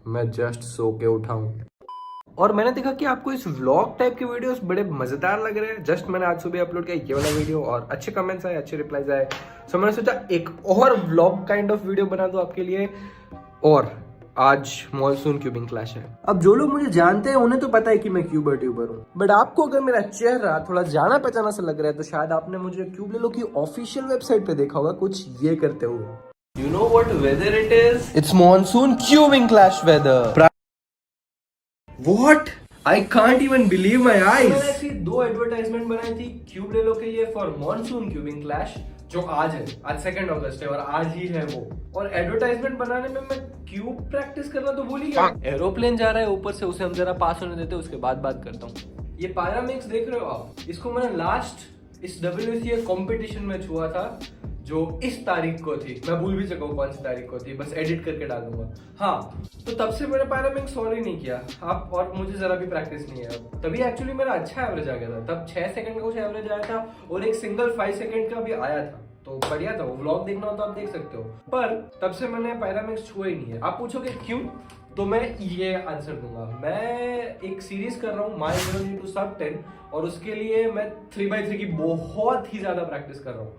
मैं just so के उठा हूं और मैंने देखा कि आपको इस व्लॉग टाइप के वीडियोस बड़े मजेदार लग रहे हैं। जस्ट मैंने आज सुबह अपलोड किया ये वाला वीडियो और अच्छे कमेंट्स आए, अच्छे रिप्लाईज आए। सो मैंने सोचा एक और व्लॉग काइंड ऑफ वीडियो बना दूं आपके लिए। और आज मॉनसून क्यूबिंग क्लैश है। अब जो लोग मुझे जानते हैं उन्हें तो पता है कि मैं क्यूबर ट्यूबर हूँ, बट आपको अगर मेरा चेहरा थोड़ा जाना पहचाना सा लग रहा है तो शायद आपने मुझे क्यूब ले लो की ऑफिशियल वेबसाइट पे देखा होगा कुछ ये करते हुए। You know what weather it is? It's monsoon cubing clash weather. What? I can't even believe my eyes. मैंने ऐसी 2 एडवर्टाइजमेंट बनाई थी क्यूब ले लो के लिए फॉर मॉनसून क्यूबिंग क्लैश, जो आज है, आज 2 अगस्त है और आज ही है वो। और एडवर्टाइजमेंट बनाने में मैं क्यूब प्रैक्टिस करना तो भूल ही गया। एरोप्लेन जा रहा है ऊपर से, उसे हम जरा पास होने देते, उसके बाद बात करता हूँ। ये पायरामिक्स देख रहे हो आप, इसको मैंने लास्ट इस WCA कॉम्पिटिशन में छुआ था जो इस तारीख को थी। मैं भूल भी चुका हूँ कौन सी तारीख को थी, बस एडिट करके डालूंगा। हाँ, तो तब से मैंने पायरामिक्स सॉल्व ही नहीं किया आप, और मुझे जरा भी प्रैक्टिस नहीं है। तभी एक्चुअली मेरा अच्छा एवरेज आ गया था, तब 6 सेकंड का कुछ एवरेज आया था और एक सिंगल 5 सेकंड का भी आया था, तो बढ़िया था। वो व्लॉग देखना हो तो आप देख सकते हो। पर तब से मैंने पायरामिक्स छुआ ही नहीं है। आप पूछोगे क्यों, तो मैं ये आंसर दूंगा। मैं एक सीरीज कर रहा हूँ माय जर्नी टू सब 10 और उसके लिए मैं 3x3 की बहुत ही ज्यादा प्रैक्टिस कर रहा हूँ।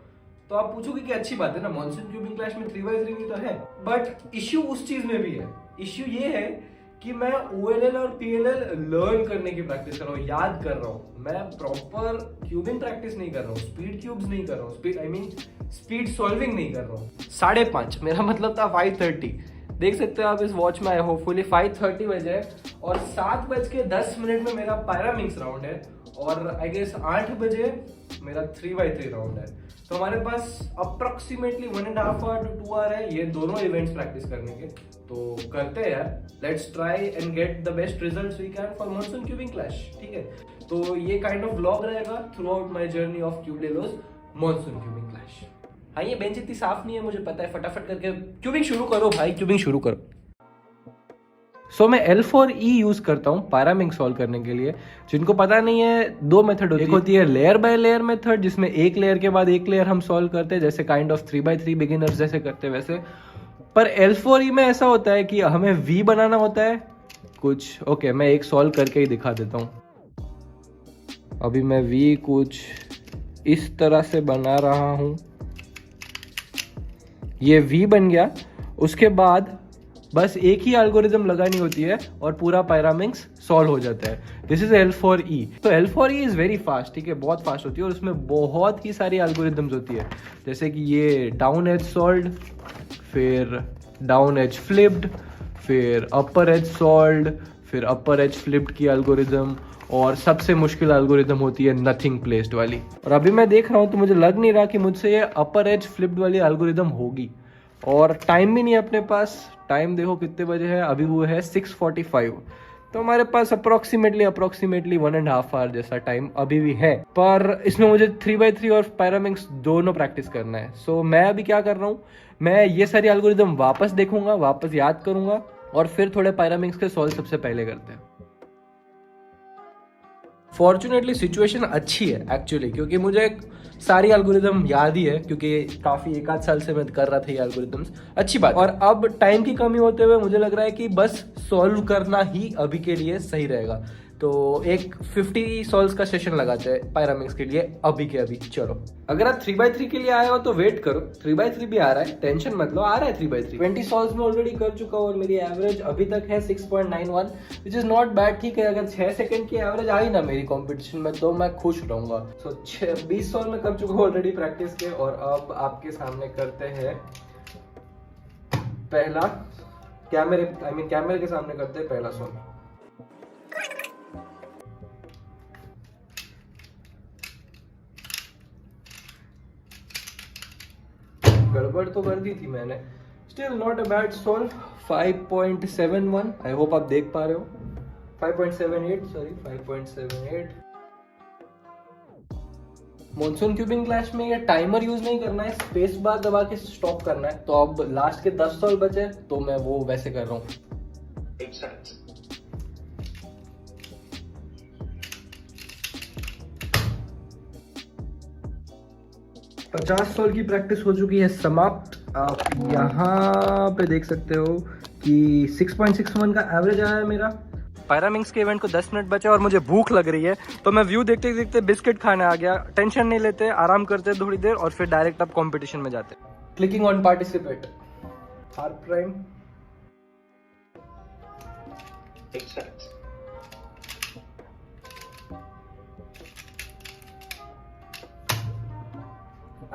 तो आप पूछोगे कि अच्छी बात है ना, मॉनसून क्यूबिंग क्लैश में 3x3 भी तो है, बट इश्यू उस चीज में भी है। इश्यू ये है कि मैं OLL और PLL लर्न करने की प्रैक्टिस कर रहा हूँ, याद कर रहा हूँ। मैं प्रॉपर क्यूबिंग प्रैक्टिस नहीं कर रहा हूँ, स्पीड क्यूब्स नहीं कर रहा हूँ, स्पीड सॉल्विंग नहीं कर रहा हूँ। 5:30 मेरा मतलब था 5:30। देख सकते हो आप इस वॉच में, होपफुली 5:30 बजे और 7:10 में मेरा पायरामिक्स राउंड है और आई गेस 8 बजे मेरा 3x3 राउंड है। तो हमारे पास अप्रोक्सीमेटली 1.5 आवर to 2 आवर है ये दोनों इवेंट्स प्रैक्टिस करने के। तो करते हैं यार, let's try and get the best results we can for monsoon cubing clash, ठीक है। तो ये काइंड ऑफ व्लॉग रहेगा throughout my journey of Cubelelo's monsoon cubing clash. हाँ, ये बेंच इतनी साफ नहीं है मुझे पता है, फटाफट करके क्यूबिंग शुरू करो भाई, क्यूबिंग शुरू करो। सो मैं L4E यूज करता हूँ पायरामिंग सॉल्व करने के लिए। जिनको पता नहीं है, 2 मेथड होती है लेयर बाय लेयर मेथड, जिसमें एक लेयर के बाद एक लेयर हम सॉल्व करते हैं, जैसे काइंड ऑफ 3x3 बिगिनर्स जैसे करते हैं वैसे। पर L4E में ऐसा होता है कि हमें V बनाना होता है कुछ। ओके, मैं एक सॉल्व करके ही दिखा देता हूँ। अभी मैं V कुछ इस तरह से बना रहा हूँ, ये V बन गया। उसके बाद बस एक ही एल्गोरिदम लगानी होती है और पूरा पायरामिक्स सॉल्व हो जाता है। This is L4E। तो L4E इज वेरी फास्ट, ठीक है, बहुत फास्ट होती है और उसमें बहुत ही सारी एल्गोरिदम्स होती है, जैसे कि ये डाउन एज सॉल्व्ड, फिर डाउन एज फ्लिप्ड, फिर अपर एज सॉल्व्ड, फिर अपर एज फ्लिप्ड की एल्गोरिदम, और सबसे मुश्किल एल्गोरिदम होती है नथिंग प्लेस्ड वाली। और अभी मैं देख रहा हूँ तो मुझे लग नहीं रहा कि मुझसे ये अपर एज फ्लिप्ड वाली एल्गोरिदम होगी, और टाइम भी नहीं है अपने पास। टाइम देखो कितने बजे है, अभी वो है 6:45। तो हमारे पास अप्रोक्सीमेटली 1.5 आवर जैसा टाइम अभी भी है। पर इसमें मुझे 3x3 और पायरामिक्स दोनों प्रैक्टिस करना है। सो मैं अभी क्या कर रहा हूँ, मैं ये सारी एल्गोरिदम वापस देखूंगा, वापस याद करूंगा और फिर थोड़े पायरामिक्स के सॉल्व सबसे पहले करते हैं। फॉर्चुनेटली सिचुएशन अच्छी है एक्चुअली, क्योंकि मुझे सारी एल्गोरिदम याद ही है, क्योंकि काफ़ी 1 आध साल से मैं कर रहा था ये एल्गोरिदम्स। अच्छी बात। और अब टाइम की कमी होते हुए मुझे लग रहा है कि बस सॉल्व करना ही अभी के लिए सही रहेगा। तो एक 50 सॉल्व्स का सेशन लगाते हैं पायरामिक्स के लिए अभी के अभी। चलो, अगर आप 3x3 के लिए आए हो तो वेट करो, 3x3 भी आ रहा है, टेंशन मत लो, आ रहा है 3x3। 20 सॉल्व्स में ऑलरेडी कर चुका हूँ और मेरी एवरेज अभी तक है 6.91, विच इज नॉट बैड, ठीक है। अगर 6 सेकंड की एवरेज आई ना मेरी कॉम्पिटिशन में तो मैं खुश रहूंगा। सो 20 सॉल्व में कर चुका हूँ ऑलरेडी प्रैक्टिस के, और अब आपके सामने करते हैं पहला कैमरे के सामने करते हैं पहला सॉल्व। गड़बड़ तो कर दी थी मैंने, still not a bad solve. 5.71, I hope आप देख पा रहे हो। 5.78। मॉनसून क्यूबिंग क्लैश में ये टाइमर यूज नहीं करना है, स्पेस बार दबा के स्टॉप करना है। तो अब लास्ट के 10 सॉल्व बचे तो मैं वो वैसे कर रहा हूँ। 50 सॉल्व की प्रैक्टिस हो चुकी है समाप्त। आप यहाँ पे देख सकते हो कि 6.61 का एवरेज आया है मेरा। पायरामिंग्स के इवेंट को 10 मिनट बचे और मुझे भूख लग रही है, तो मैं व्यू देखते देखते बिस्किट खाने आ गया। टेंशन नहीं लेते, आराम करते थोड़ी देर और फिर डायरेक्ट अब कंपटीशन में जाते। Clicking on participate. Are prime accept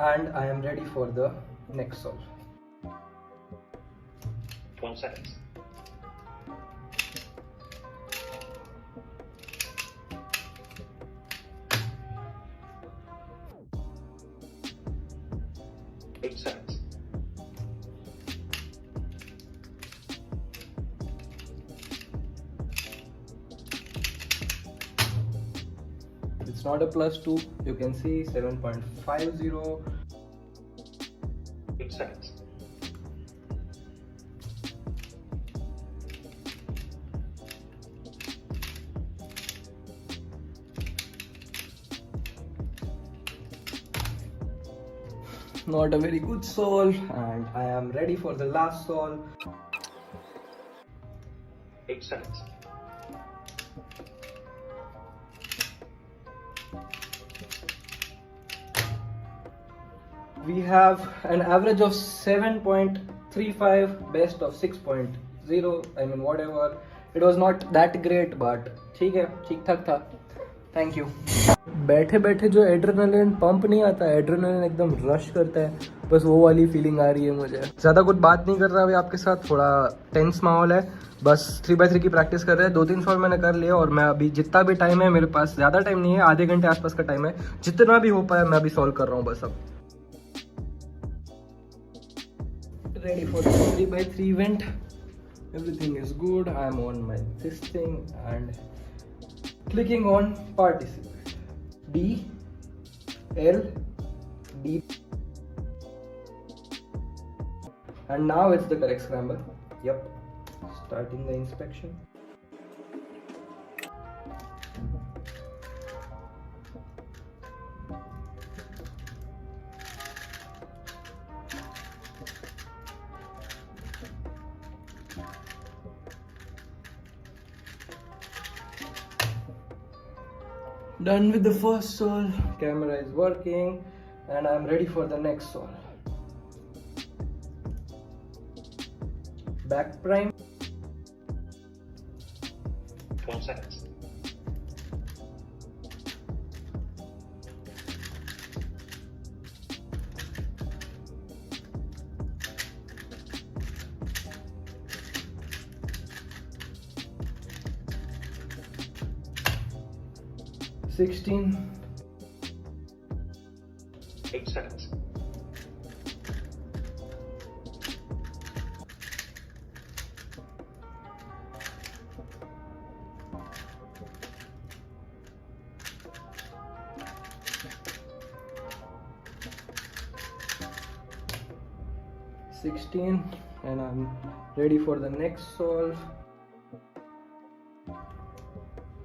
and I am ready for the next solve. 12 seconds. Eight seconds. It's not a +2. You can see 7.50. 8 seconds. Not a very good solve, and I am ready for the last solve. 8 seconds. We have an average of 7.35, best of 6.0. I mean, whatever. It was not that great, but ठीक है, ठीक ठाक था. Thank you. बैठे बैठे जो adrenaline pump नहीं आता, एड्रेनलिन एकदम रश करता है, बस वो वाली फीलिंग आ रही है मुझे। ज़्यादा कुछ बात नहीं कर रहा अभी आपके साथ, थोड़ा टेंस माहौल है। बस 3x3 की प्रैक्टिस कर रहे हैं। 2-3 सॉल्व मैंने कर लिया और मैं अभी जितना भी टाइम है मेरे पास, ज़्यादा टाइम नहीं है, आधे घंटे आसपास का टाइम है, जितना भी हो पाया मैं अभी सॉल्व कर रहा हूँ बस अब। Ready for the 3x3 event. Everything is good. I am on this thing and clicking on participate. D L D, and now it's the correct scramble. Yep. Starting the inspection. Done with the first solve. Camera is working and I'm ready for the next solve. Back prime. 12 seconds. Sixteen. 8 seconds. And I'm ready for the next solve.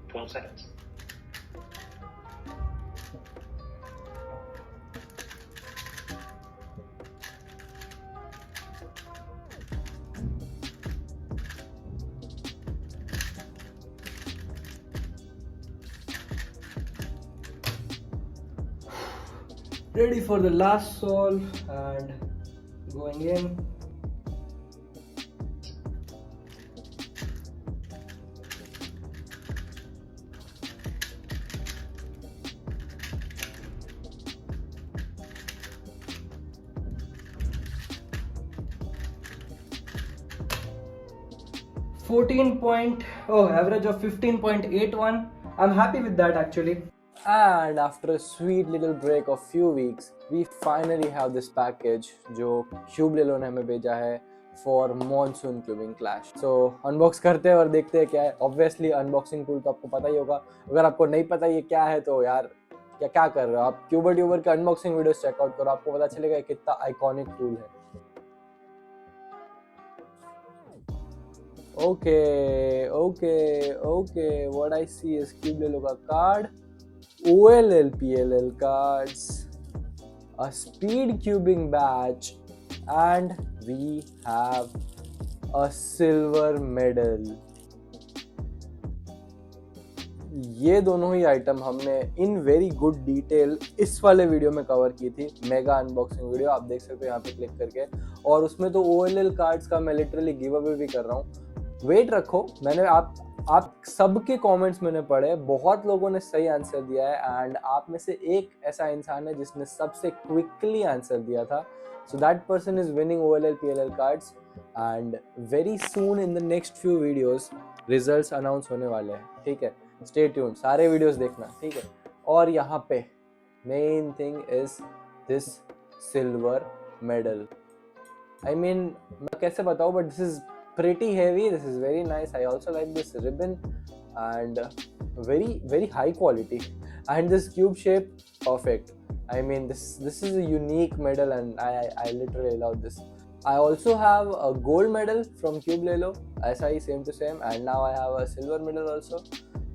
12 seconds. Ready for the last solve and going in. Average of 15.81. I'm happy with that actually. And after a sweet little break of few weeks, we finally have this package जो Cublelo ने हमें भेजा है for Monsoon Cubing Clash. So unbox करते हैं और देखते हैं क्या है. Obviously unboxing tool तो आपको पता ही होगा. अगर आपको नहीं पता ये क्या है तो यार क्या कर रहे हो आप. क्यूबर के unboxing वीडियोस चेकआउट करो, आपको पता चलेगा कितना आइकॉनिक टूल है. Okay. What I see is Cublelo का card, OLL cards, a speed cubing batch, and we have a silver medal. ये दोनों ही आइटम हमने इन वेरी गुड डिटेल इस वाले वीडियो में कवर की थी, मेगा अनबॉक्सिंग वीडियो, आप देख सकते हो यहाँ पे क्लिक करके। और उसमें तो OLL कार्ड्स का मैं लिटरली गिव अवे भी कर रहा हूँ। वेट रखो, मैंने आप सबके कमेंट्स मैंने पढ़े, बहुत लोगों ने सही आंसर दिया है एंड आप में से एक ऐसा इंसान है जिसने सबसे क्विकली आंसर दिया था। So that person is winning OLL PLL cards and very soon in the next few videos results announce होने वाले हैं, ठीक है। स्टे ट्यून्ड, सारे वीडियोस देखना, ठीक है। और यहाँ पे main thing is this silver medal. I mean मैं कैसे बताऊँ, but this is pretty heavy, this is very nice. I also like this ribbon and very high quality, and this cube shape, perfect. I mean this is a unique medal and I literally love this. I also have a gold medal from Cube Lelo, ऐसा ही same to same, and now I have a silver medal also.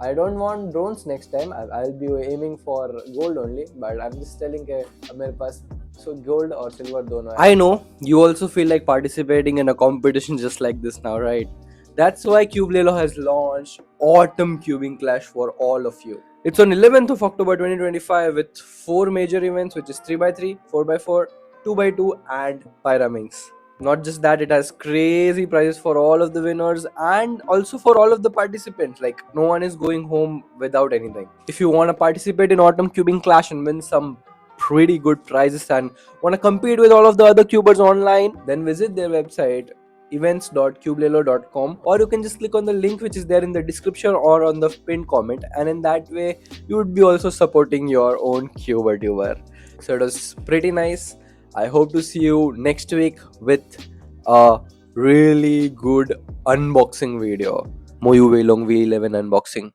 I don't want bronze next time. I'll be aiming for gold only, but I'm just telling कि मेरे पास so gold or silver दोनों है. I know you also feel like participating in a competition just like this now, right? That's why Cube Lelo has launched Autumn Cubing Clash for all of you. It's on 11th of October 2025 with 4 major events, which is 3x3, 4x4, 2x2 and Pyraminx. Not just that, it has crazy prizes for all of the winners and also for all of the participants. Like, no one is going home without anything. If you want to participate in Autumn Cubing Clash and win some pretty good prizes and want to compete with all of the other cubers online, then visit their website events.cubelelo.com, or you can just click on the link which is there in the description or on the pinned comment, and in that way you would be also supporting your own cuber. So it was pretty nice. I hope to see you next week with a really good unboxing video. Moyu Weilong V11 unboxing.